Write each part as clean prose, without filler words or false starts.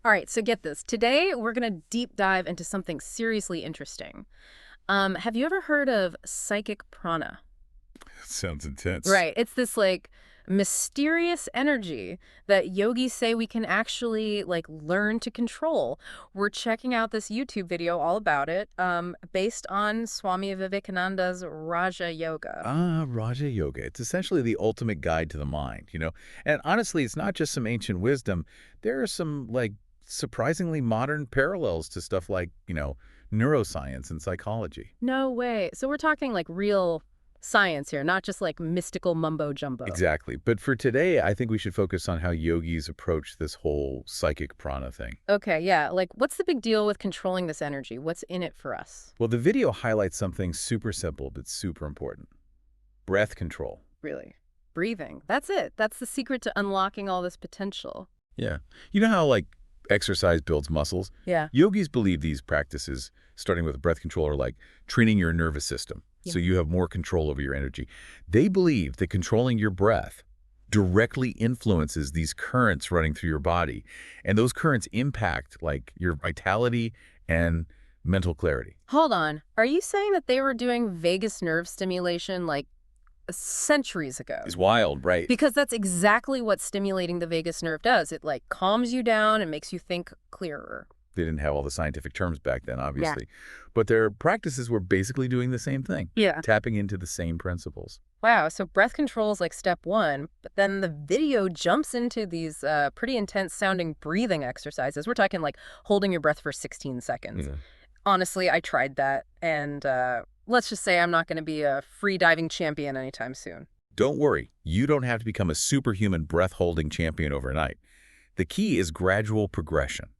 All right, so get this. Today, we're going to deep dive into something seriously interesting. Have you ever heard of psychic prana? Sounds intense. Right. It's this like mysterious energy that yogis say we can actually like learn to control. We're checking out this YouTube video all about it, based on Swami Vivekananda's Raja Yoga. Ah, Raja Yoga. It's essentially the ultimate guide to the mind. And honestly, it's not just some ancient wisdom. There are some, surprisingly modern parallels to stuff like neuroscience and psychology. No way. So we're talking like real science here, not just like mystical mumbo jumbo. Exactly. But for today, I think we should focus on how yogis approach this whole psychic prana thing. Okay, yeah. Like, what's the big deal with controlling this energy? What's in it for us? Well, the video highlights something super simple but super important. Breath control. Really? Breathing. That's it. That's the secret to unlocking all this potential. Yeah. You know how, exercise builds muscles? Yeah. Yogis believe these practices, starting with breath control, are like training your nervous system, Yeah. so you have more control over your energy. They believe that controlling your breath directly influences these currents running through your body, and those currents impact, your vitality and mental clarity. Hold on. Are you saying that they were doing vagus nerve stimulation like centuries ago? It's wild, right? Because that's exactly what stimulating the vagus nerve does. It like calms you down and makes you think clearer. They didn't have all the scientific terms back then, Yeah. obviously. But their practices were basically doing the same thing, Yeah. tapping into the same principles. Wow, so breath control is like step one, but then the video jumps into these pretty intense sounding breathing exercises. We're talking like holding your breath for 16 seconds. Yeah. Honestly, I tried that, and let's just say I'm not going to be a free diving champion anytime soon. Don't worry, you don't have to become a superhuman breath-holding champion overnight. The key is gradual progression.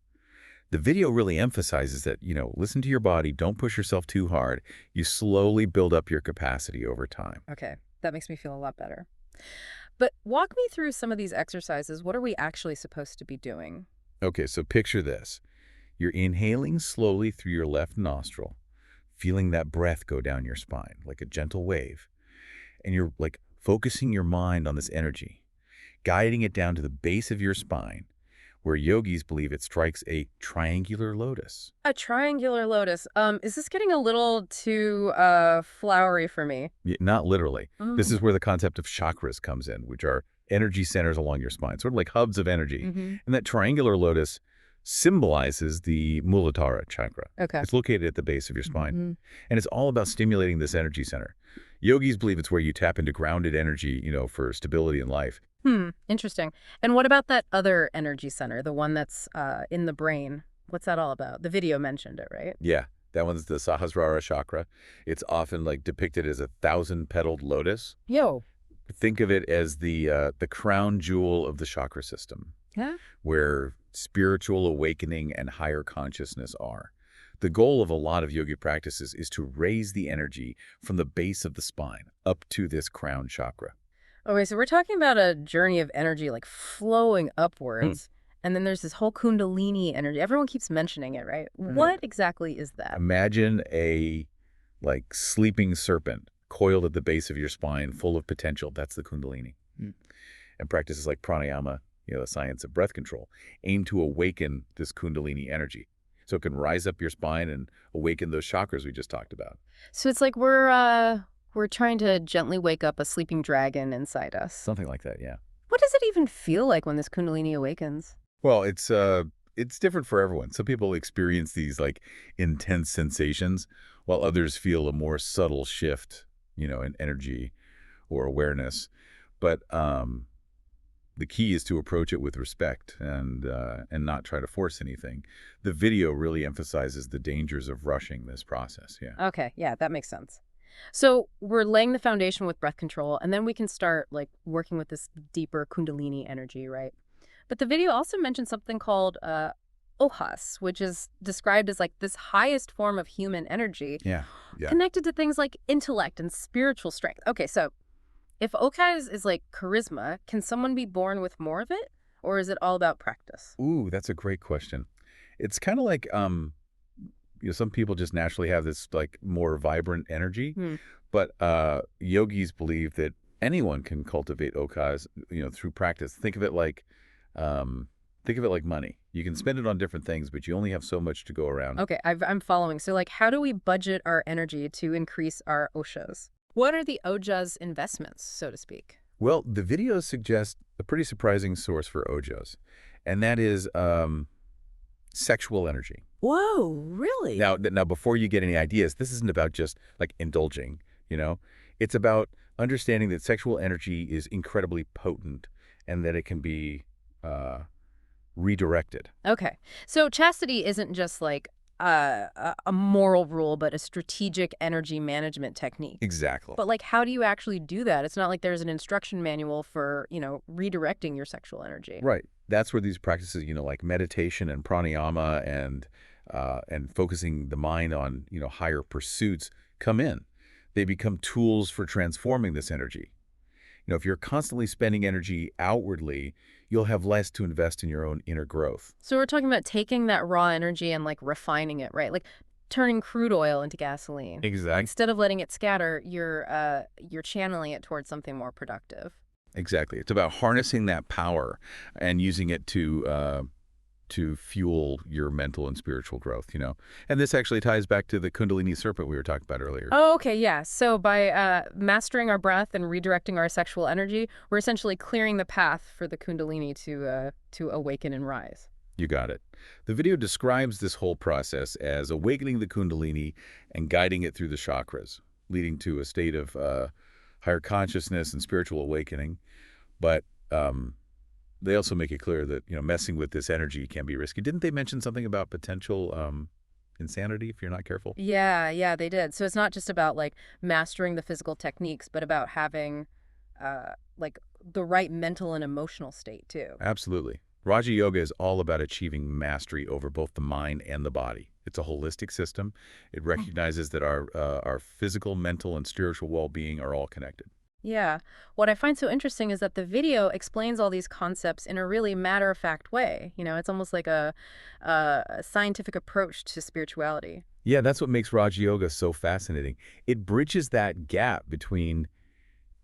The video really emphasizes that listen to your body, don't push yourself too hard. You slowly build up your capacity over time. Okay, that makes me feel a lot better. But walk me through some of these exercises. What are we actually supposed to be doing? Okay, so picture this. You're inhaling slowly through your left nostril, feeling that breath go down your spine like a gentle wave. And you're focusing your mind on this energy, guiding it down to the base of your spine, where yogis believe it strikes a triangular lotus. A triangular lotus. Is this getting a little too flowery for me? Not literally. This Mm. is where the concept of chakras comes in, which are energy centers along your spine, sort of like hubs of energy. Mm-hmm. And that triangular lotus symbolizes the Muladhara chakra. Okay. It's located at the base of your spine. Mm-hmm. And it's all about stimulating this energy center. Yogis believe it's where you tap into grounded energy for stability in life. Interesting. And what about that other energy center, the one that's in the brain? What's that all about? The video mentioned it, right? Yeah, that one's the Sahasrara chakra. It's often depicted as a 1,000-petaled lotus. Yo. Think of it as the crown jewel of the chakra system, Yeah. where spiritual awakening and higher consciousness are. The goal of a lot of yogi practices is to raise the energy from the base of the spine up to this crown chakra. Okay, so we're talking about a journey of energy like flowing Hmm. upwards. And then there's this whole Kundalini energy. Everyone keeps mentioning it, right? Mhm. What exactly is that? Imagine a sleeping serpent coiled at the base of your spine, full of potential. That's the Kundalini. And practices like pranayama, the science of breath control, aim to awaken this Kundalini energy, so it can rise up your spine and awaken those chakras we just talked about. So it's like we're trying to gently wake up a sleeping dragon inside us. Something like that, yeah. What does it even feel like when this Kundalini awakens? Well, it's different for everyone. Some people experience these intense sensations, while others feel a more subtle shift, in energy or awareness. But the key is to approach it with respect and not try to force anything. The video really emphasizes the dangers of rushing this process. Yeah. Okay, yeah, that makes sense. So we're laying the foundation with breath control, and then we can start like working with this deeper Kundalini energy, right? But the video also mentioned something called ojas, which is described as like this highest form of human energy Yeah. Yeah. connected to things like intellect and spiritual strength. Okay, so if ojas is like charisma, can someone be born with more of it? Or is it all about practice? Ooh, that's a great question. It's kind of some people just naturally have this more vibrant energy, Hmm. but yogis believe that anyone can cultivate ojas, through practice. Think of it like money. You can spend it on different things, but you only have so much to go around. Okay, I'm following. So, like, how do we budget our energy to increase our oshas? What are the ojas investments, so to speak? Well, the videos suggest a pretty surprising source for ojas, and that is sexual energy. Whoa, really? Now, before you get any ideas, this isn't about just like indulging, you know? It's about understanding that sexual energy is incredibly potent and that it can be uh, redirected. Okay. So chastity isn't just like a moral rule, but a strategic energy management technique. Exactly. But like, how do you actually do that? It's not like there's an instruction manual for, redirecting your sexual energy. Right. That's where these practices, like meditation and pranayama and focusing the mind on, higher pursuits come in. They become tools for transforming this energy. If you're constantly spending energy outwardly, you'll have less to invest in your own inner growth. So we're talking about taking that raw energy and like refining it, right? Like turning crude oil into gasoline. Exactly. Instead of letting it scatter, you're channeling it towards something more productive. Exactly. It's about harnessing that power and using it to fuel your mental and spiritual growth. And this actually ties back to the Kundalini serpent we were talking about earlier. Oh, okay, yeah. So by mastering our breath and redirecting our sexual energy, we're essentially clearing the path for the Kundalini to awaken and rise. You got it. The video describes this whole process as awakening the Kundalini and guiding it through the chakras, leading to a state of higher consciousness and spiritual awakening. But they also make it clear that, messing with this energy can be risky. Didn't they mention something about potential insanity if you're not careful? Yeah, they did. So it's not just about like mastering the physical techniques, but about having like the right mental and emotional state too. Absolutely. Raja Yoga is all about achieving mastery over both the mind and the body. It's a holistic system. It recognizes that our physical, mental, and spiritual well-being are all connected. Yeah. What I find so interesting is that the video explains all these concepts in a really matter-of-fact way. It's almost like a scientific approach to spirituality. Yeah, that's what makes Raja Yoga so fascinating. It bridges that gap between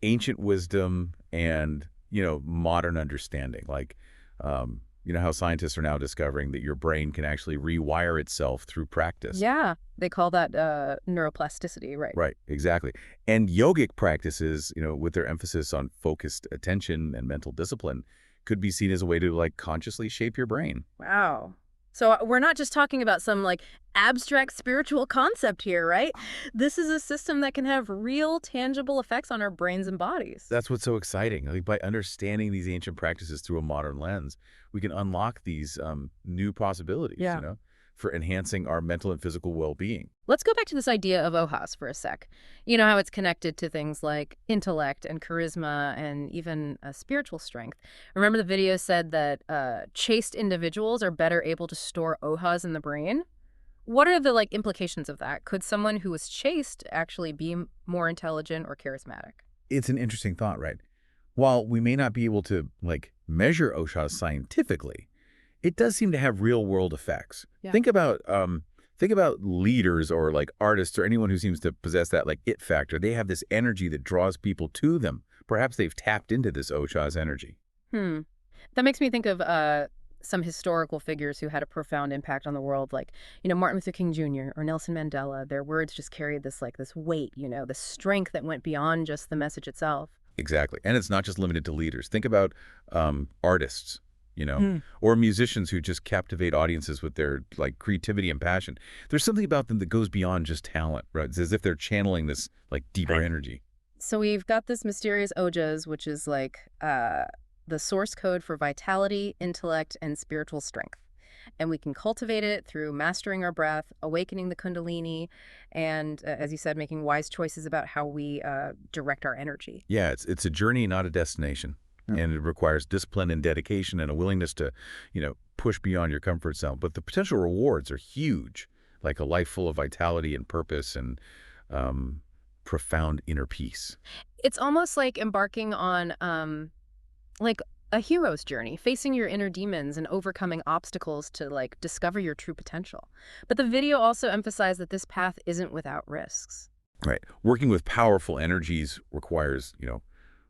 ancient wisdom and, modern understanding. Like, how scientists are now discovering that your brain can actually rewire itself through practice. Yeah, they call that neuroplasticity, right? Right, exactly. And yogic practices, with their emphasis on focused attention and mental discipline, could be seen as a way to like consciously shape your brain. Wow. So we're not just talking about some like abstract spiritual concept here, right? This is a system that can have real tangible effects on our brains and bodies. That's what's so exciting. Like by understanding these ancient practices through a modern lens, we can unlock these new possibilities, Yeah. For enhancing our mental and physical well-being. Let's go back to this idea of ojas for a sec. You know how it's connected to things like intellect and charisma and even spiritual strength. Remember the video said that chaste individuals are better able to store ojas in the brain? What are the implications of that? Could someone who is chaste actually be more intelligent or charismatic? It's an interesting thought, right? While we may not be able to measure ojas scientifically, it does seem to have real-world effects. Yeah. Think about leaders or artists or anyone who seems to possess that it factor. They have this energy that draws people to them. Perhaps they've tapped into this ojas energy. That makes me think of some historical figures who had a profound impact on the world, like, Martin Luther King Jr. or Nelson Mandela. Their words just carried this this weight, the strength that went beyond just the message itself. Exactly. And it's not just limited to leaders. Think about artists, or musicians who just captivate audiences with their creativity and passion. There's something about them that goes beyond just talent, right? It's as if they're channeling this deeper energy. So we've got this mysterious ojas, which is the source code for vitality, intellect, and spiritual strength. And we can cultivate it through mastering our breath, awakening the Kundalini, and, as you said, making wise choices about how we direct our energy. Yeah, it's a journey, not a destination. Yeah. And it requires discipline and dedication and a willingness to, push beyond your comfort zone. But the potential rewards are huge, like a life full of vitality and purpose and profound inner peace. It's almost like embarking on a hero's journey, facing your inner demons and overcoming obstacles to discover your true potential. But the video also emphasized that this path isn't without risks. Right. Working with powerful energies requires,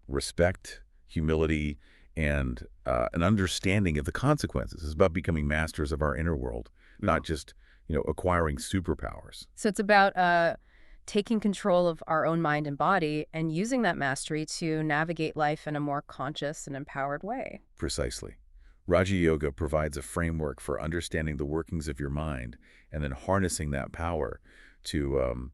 respect, humility, and an understanding of the consequences. It's about becoming masters of our inner world, not just, acquiring superpowers. So it's about taking control of our own mind and body and using that mastery to navigate life in a more conscious and empowered way. Precisely. Raja Yoga provides a framework for understanding the workings of your mind and then harnessing that power to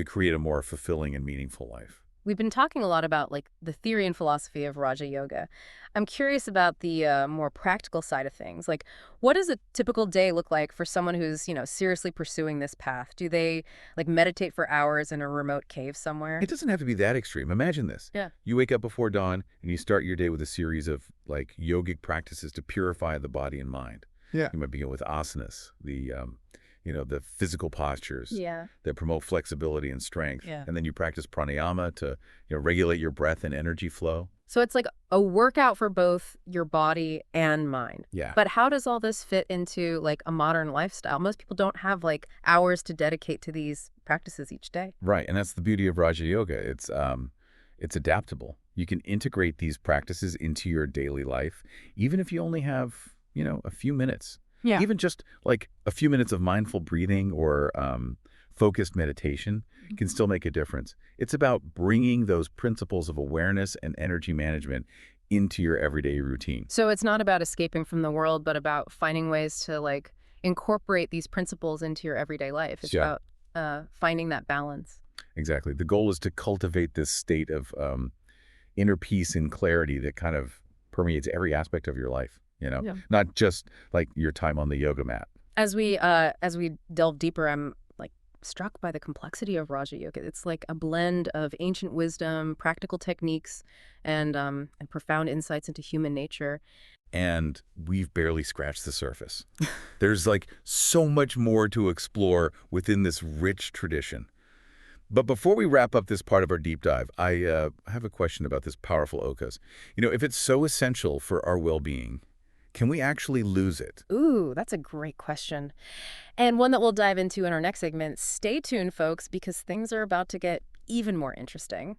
create a more fulfilling and meaningful life. We've been talking a lot about like the theory and philosophy of Raja Yoga. I'm curious about the more practical side of things. Like, what does a typical day look like for someone who's, seriously pursuing this path? Do they like meditate for hours in a remote cave somewhere? It doesn't have to be that extreme. Imagine this. Yeah. You wake up before dawn and you start your day with a series of like yogic practices to purify the body and mind. Yeah. You might begin with asanas, the physical postures Yeah. that promote flexibility and strength. Yeah. And then you practice pranayama to, regulate your breath and energy flow. So it's like a workout for both your body and mind. Yeah. But how does all this fit into like a modern lifestyle? Most people don't have like hours to dedicate to these practices each day. Right. And that's the beauty of Raja Yoga. It's adaptable. You can integrate these practices into your daily life, even if you only have, a few minutes. Yeah. Even just like a few minutes of mindful breathing or focused meditation can still make a difference. It's about bringing those principles of awareness and energy management into your everyday routine. So it's not about escaping from the world, but about finding ways to like incorporate these principles into your everyday life. It's Yeah. about finding that balance. Exactly. The goal is to cultivate this state of inner peace and clarity that kind of permeates every aspect of your life, Yeah. not just like your time on the yoga mat. As we delve deeper, I'm like struck by the complexity of Raja Yoga. It's like a blend of ancient wisdom, practical techniques, and profound insights into human nature. And we've barely scratched the surface. There's like so much more to explore within this rich tradition. But before we wrap up this part of our deep dive, I have a question about this powerful ojas. If it's so essential for our well-being, can we actually lose it? Ooh, that's a great question. And one that we'll dive into in our next segment. Stay tuned, folks, because things are about to get even more interesting.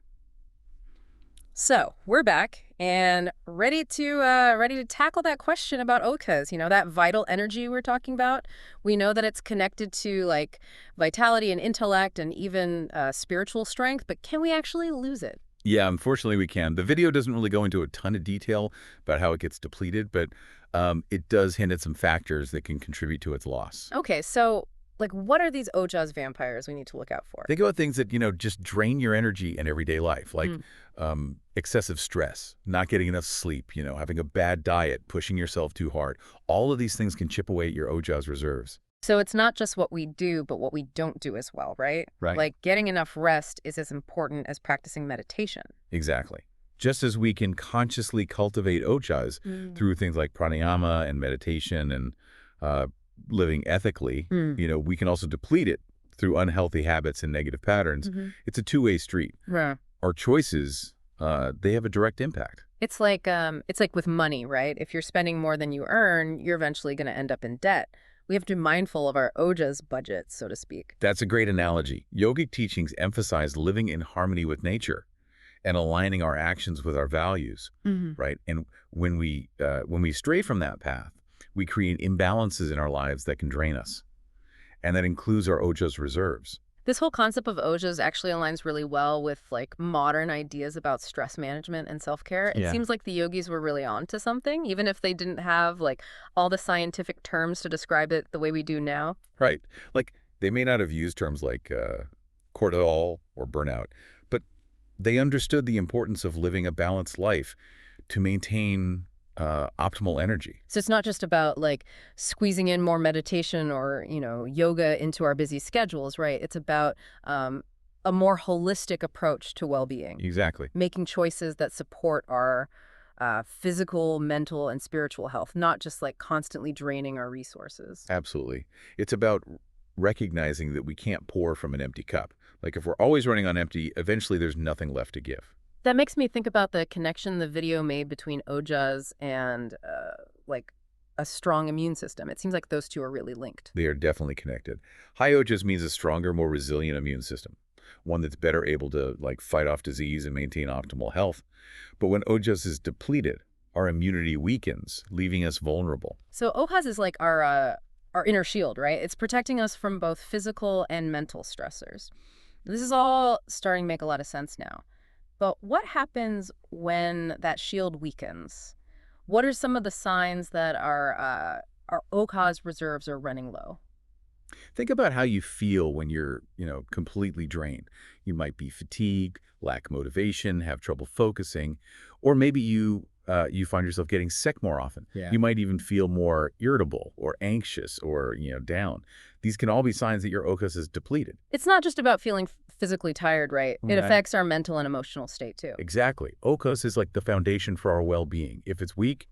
So we're back and ready to tackle that question about ojas. That vital energy we're talking about. We know that it's connected to like vitality and intellect and even spiritual strength, but can we actually lose it? Yeah, unfortunately we can. The video doesn't really go into a ton of detail about how it gets depleted, but it does hint at some factors that can contribute to its loss. Okay, so like what are these ojas vampires we need to look out for? Think about things that, just drain your energy in everyday life, like excessive stress, not getting enough sleep, having a bad diet, pushing yourself too hard. All of these things can chip away at your ojas reserves. So it's not just what we do, but what we don't do as well, right? Right. Like getting enough rest is as important as practicing meditation. Exactly. Just as we can consciously cultivate ojas through things like pranayama and meditation and living ethically, we can also deplete it through unhealthy habits and negative patterns. It's a two-way street. Yeah. Our choices, they have a direct impact. It's like with money, right? If you're spending more than you earn, you're eventually going to end up in debt. We have to be mindful of our ojas budget, so to speak. That's a great analogy. Yogic teachings emphasize living in harmony with nature and aligning our actions with our values, right? And when we stray from that path, we create imbalances in our lives that can drain us. And that includes our ojas reserves. This whole concept of ojas actually aligns really well with like modern ideas about stress management and self-care. It seems like the yogis were really on to something, even if they didn't have like all the scientific terms to describe it the way we do now. Right. Like they may not have used terms like cortisol or burnout, but they understood the importance of living a balanced life to maintain optimal energy. So it's not just about like squeezing in more meditation or, yoga into our busy schedules, right? It's about a more holistic approach to well-being. Exactly. Making choices that support our physical, mental, and spiritual health, not just like constantly draining our resources. Absolutely. It's about recognizing that we can't pour from an empty cup. Like if we're always running on empty, eventually there's nothing left to give. That makes me think about the connection the video made between ojas and like a strong immune system. It seems like those two are really linked. They are definitely connected. High ojas means a stronger, more resilient immune system, one that's better able to like fight off disease and maintain optimal health. But when ojas is depleted, our immunity weakens, leaving us vulnerable. So ojas is like our inner shield, right? It's protecting us from both physical and mental stressors. This is all starting to make a lot of sense now. But what happens when that shield weakens? What are some of the signs that our ojas reserves are running low? Think about how you feel when you're, completely drained. You might be fatigued, lack motivation, have trouble focusing, or maybe you find yourself getting sick more often. Yeah. You might even feel more irritable or anxious or, down. These can all be signs that your ocus is depleted. It's not just about feeling physically tired, right? It Right. affects our mental and emotional state too. Exactly. Ocus is like the foundation for our well-being. If it's weak,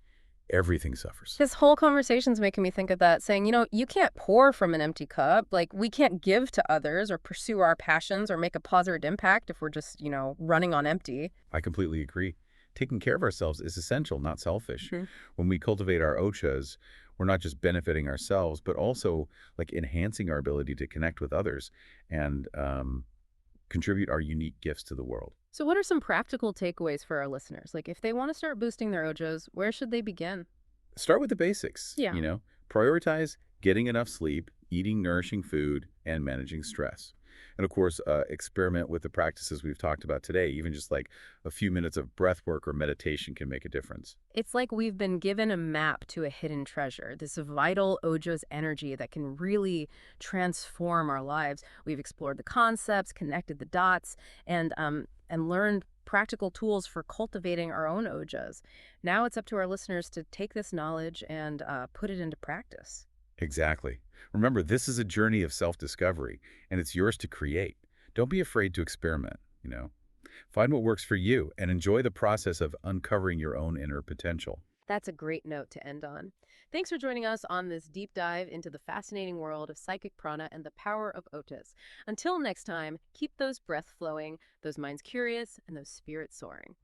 everything suffers. This whole conversation's making me think of that, saying, you can't pour from an empty cup. Like, we can't give to others or pursue our passions or make a positive impact if we're just, running on empty. I completely agree. Taking care of ourselves is essential, not selfish. Hmm. When we cultivate our ochas, we're not just benefiting ourselves, but also like enhancing our ability to connect with others and contribute our unique gifts to the world. So, what are some practical takeaways for our listeners? Like, if they want to start boosting their ojas, where should they begin? Start with the basics, Yeah. prioritize getting enough sleep, eating nourishing food, and managing stress. And of course, experiment with the practices we've talked about today. Even just like a few minutes of breath work or meditation can make a difference. It's like we've been given a map to a hidden treasure, this vital ojas energy that can really transform our lives. We've explored the concepts, connected the dots, and learned practical tools for cultivating our own ojas. Now it's up to our listeners to take this knowledge and put it into practice. Exactly. Remember, this is a journey of self-discovery, and it's yours to create. Don't be afraid to experiment. Find what works for you and enjoy the process of uncovering your own inner potential. That's a great note to end on. Thanks for joining us on this deep dive into the fascinating world of psychic prana and the power of otas. Until next time, keep those breaths flowing, those minds curious, and those spirits soaring.